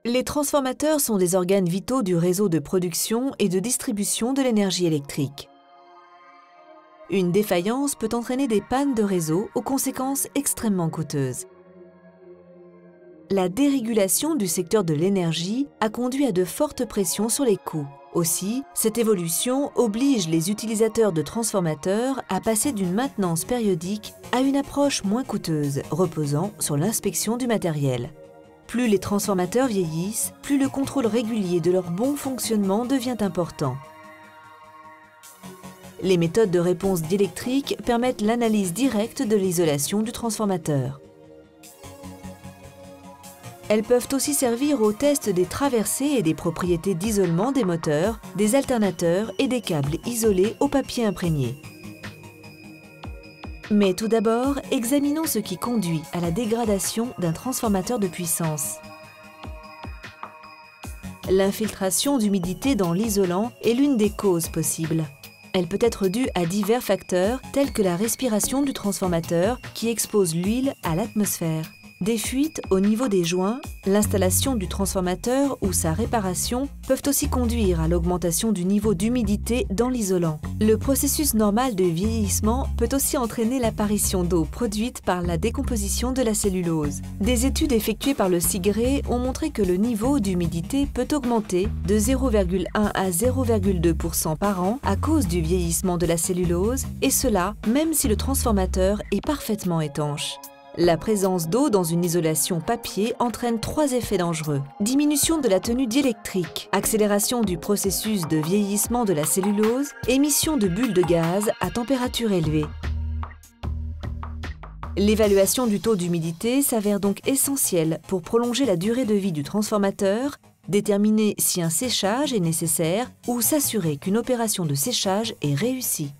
Les transformateurs sont des organes vitaux du réseau de production et de distribution de l'énergie électrique. Une défaillance peut entraîner des pannes de réseau aux conséquences extrêmement coûteuses. La dérégulation du secteur de l'énergie a conduit à de fortes pressions sur les coûts. Aussi, cette évolution oblige les utilisateurs de transformateurs à passer d'une maintenance périodique à une approche moins coûteuse, reposant sur l'inspection du matériel. Plus les transformateurs vieillissent, plus le contrôle régulier de leur bon fonctionnement devient important. Les méthodes de réponse diélectrique permettent l'analyse directe de l'isolation du transformateur. Elles peuvent aussi servir au test des traversées et des propriétés d'isolement des moteurs, des alternateurs et des câbles isolés au papier imprégné. Mais tout d'abord, examinons ce qui conduit à la dégradation d'un transformateur de puissance. L'infiltration d'humidité dans l'isolant est l'une des causes possibles. Elle peut être due à divers facteurs tels que la respiration du transformateur qui expose l'huile à l'atmosphère, des fuites au niveau des joints, l'installation du transformateur ou sa réparation peuvent aussi conduire à l'augmentation du niveau d'humidité dans l'isolant. Le processus normal de vieillissement peut aussi entraîner l'apparition d'eau produite par la décomposition de la cellulose. Des études effectuées par le SIGRE ont montré que le niveau d'humidité peut augmenter de 0,1 à 0,2% par an à cause du vieillissement de la cellulose, et cela même si le transformateur est parfaitement étanche. La présence d'eau dans une isolation papier entraîne 3 effets dangereux. Diminution de la tenue diélectrique, accélération du processus de vieillissement de la cellulose, émission de bulles de gaz à température élevée. L'évaluation du taux d'humidité s'avère donc essentielle pour prolonger la durée de vie du transformateur, déterminer si un séchage est nécessaire ou s'assurer qu'une opération de séchage est réussie.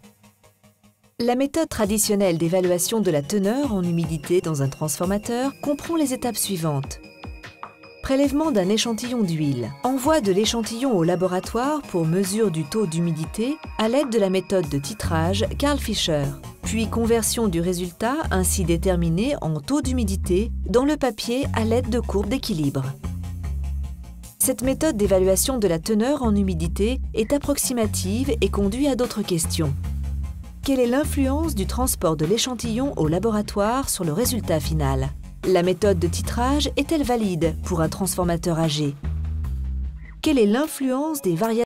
La méthode traditionnelle d'évaluation de la teneur en humidité dans un transformateur comprend les étapes suivantes. Prélèvement d'un échantillon d'huile. Envoi de l'échantillon au laboratoire pour mesure du taux d'humidité à l'aide de la méthode de titrage Carl Fischer. Puis conversion du résultat ainsi déterminé en taux d'humidité dans le papier à l'aide de courbes d'équilibre. Cette méthode d'évaluation de la teneur en humidité est approximative et conduit à d'autres questions. Quelle est l'influence du transport de l'échantillon au laboratoire sur le résultat final? La méthode de titrage est-elle valide pour un transformateur âgé? Quelle est l'influence des variations